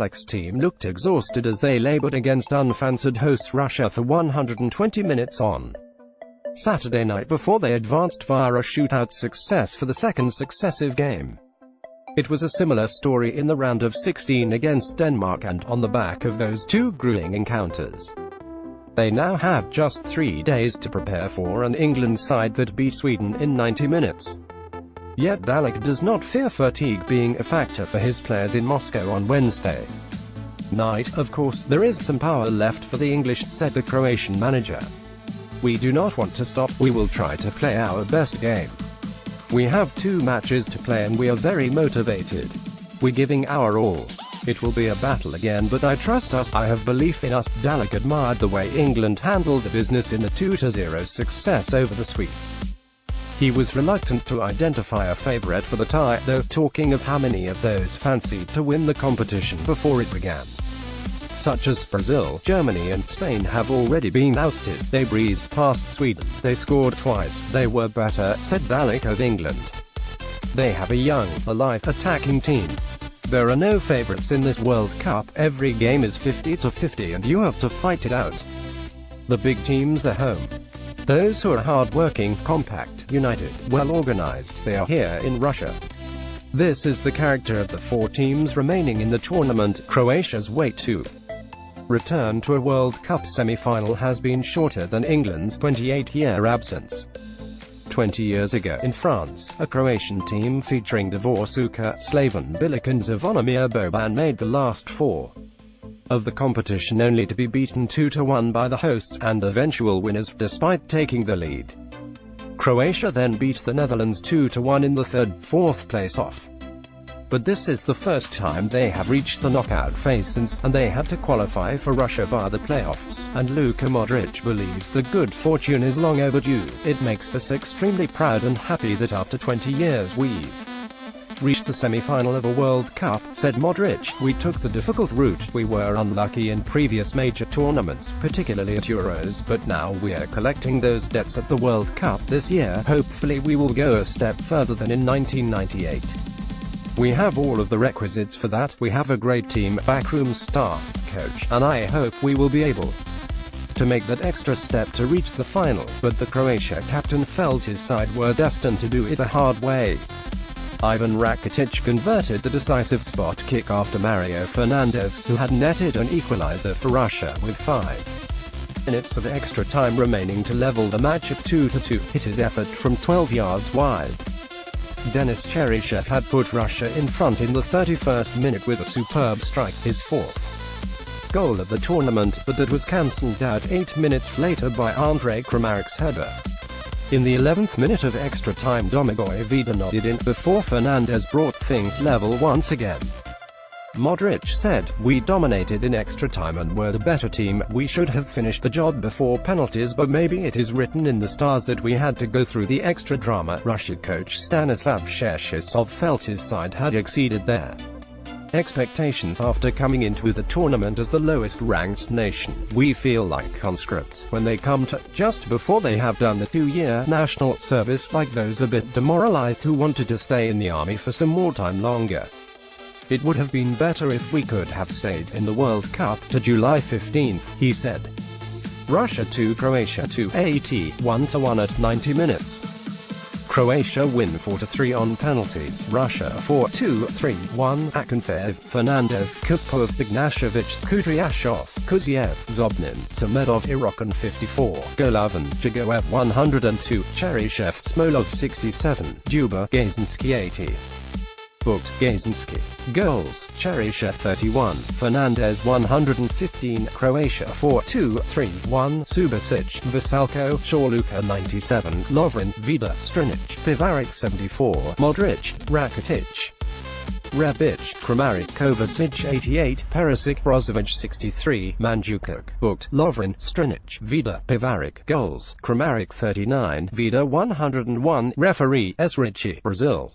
Dalic's team looked exhausted as they labored against unfancied hosts Russia for 120 minutes on Saturday night before they advanced via a shootout success for the second successive game. It was a similar story in the round of 16 against Denmark, and on the back of those two grueling encounters, they now have just 3 days to prepare for an England side that beat Sweden in 90 minutes. Yet Dalic does not fear fatigue being a factor for his players in Moscow on Wednesday night. Of course, there is some power left for the English, said the Croatian manager. We do not want to stop, we will try to play our best game. We have 2 matches to play and we are very motivated. We're giving our all. It will be a battle again, but I trust us, I have belief in us. Dalic admired the way England handled the business in the 2-0 success over the Swedes. He was reluctant to identify a favourite for the tie, though, talking of how many of those fancied to win the competition before it began, such as Brazil, Germany and Spain, have already been ousted. They breezed past Sweden. They scored twice. They were better, said Dalic of England. They have a young, alive, attacking team. There are no favourites in this World Cup. Every game is 50-50 and you have to fight it out. The big teams are home. Those who are hard-working, compact, united, well-organised, they are here in Russia. This is the character of the 4 teams remaining in the tournament. Croatia's wait to return to a World Cup semi-final has been shorter than England's 28-year absence. 20 years ago, in France, a Croatian team featuring Davor Suker, Slaven Bilic and Zvonimir Boban made the last 4 of the competition, only to be beaten 2-1 by the hosts and eventual winners, despite taking the lead. Croatia then beat the Netherlands 2-1 in the 3rd-4th place off. But this is the first time they have reached the knockout phase since, and they had to qualify for Russia via the playoffs, and Luka Modric believes the good fortune is long overdue. It makes us extremely proud and happy that after 20 years we've reached the semi-final of a World Cup, said Modric. We took the difficult route. We were unlucky in previous major tournaments, particularly at Euros, but now we're collecting those debts at the World Cup this year. Hopefully we will go a step further than in 1998. We have all of the requisites for that. We have a great team, backroom staff, coach, and I hope we will be able to make that extra step to reach the final. But the Croatia captain felt his side were destined to do it the hard way. Ivan Rakitic converted the decisive spot kick after Mario Fernandes, who had netted an equalizer for Russia with 5 minutes of extra time remaining to level the match at 2-2, hit his effort from 12 yards wide. Denis Cheryshev had put Russia in front in the 31st minute with a superb strike, his 4th goal of the tournament, but that was cancelled out 8 minutes later by Andrei Kramarik's header. In the 11th minute of extra time, Domagoj Vida nodded in, before Fernandes brought things level once again. Modric said, "We dominated in extra time and were the better team. We should have finished the job before penalties, but maybe it is written in the stars that we had to go through the extra drama." Russia coach Stanislav Cherchesov felt his side had exceeded their expectations after coming into the tournament as the lowest-ranked nation. "We feel like conscripts when they come to, just before they have done the 2-year national service, like those a bit demoralized who wanted to stay in the army for some more time longer. It would have been better if we could have stayed in the World Cup to July 15th, he said. Russia 2, Croatia 2, AT 1-1 at 90 minutes. Croatia win 4-3 on penalties. Russia 4-2, 3-1. Akinfeev, Fernandes, Kupov, Ignashevich, Kudryashov, Kuzyev, Zobnin, Samedov, Irokhan 54, Golovin, Jagoev 102, Cheryshev, Smolov 67, Duba, Gazinski 80. Booked, Gazinski. Goals, Cheryshev 31, Fernandes 115, Croatia 4-2, 3-1, Subasic, Vasalko, Shorluka 97, Lovren, Vida, Strinic, Pivarik 74, Modric, Rakitic, Rebic, Kramaric, Kovacic 88, Perisic, Brozovic 63, Mandzukic. Booked, Lovren, Strinic, Vida, Pivarik. Goals, Kramaric 39, Vida 101, Referee, Esrici, Brazil.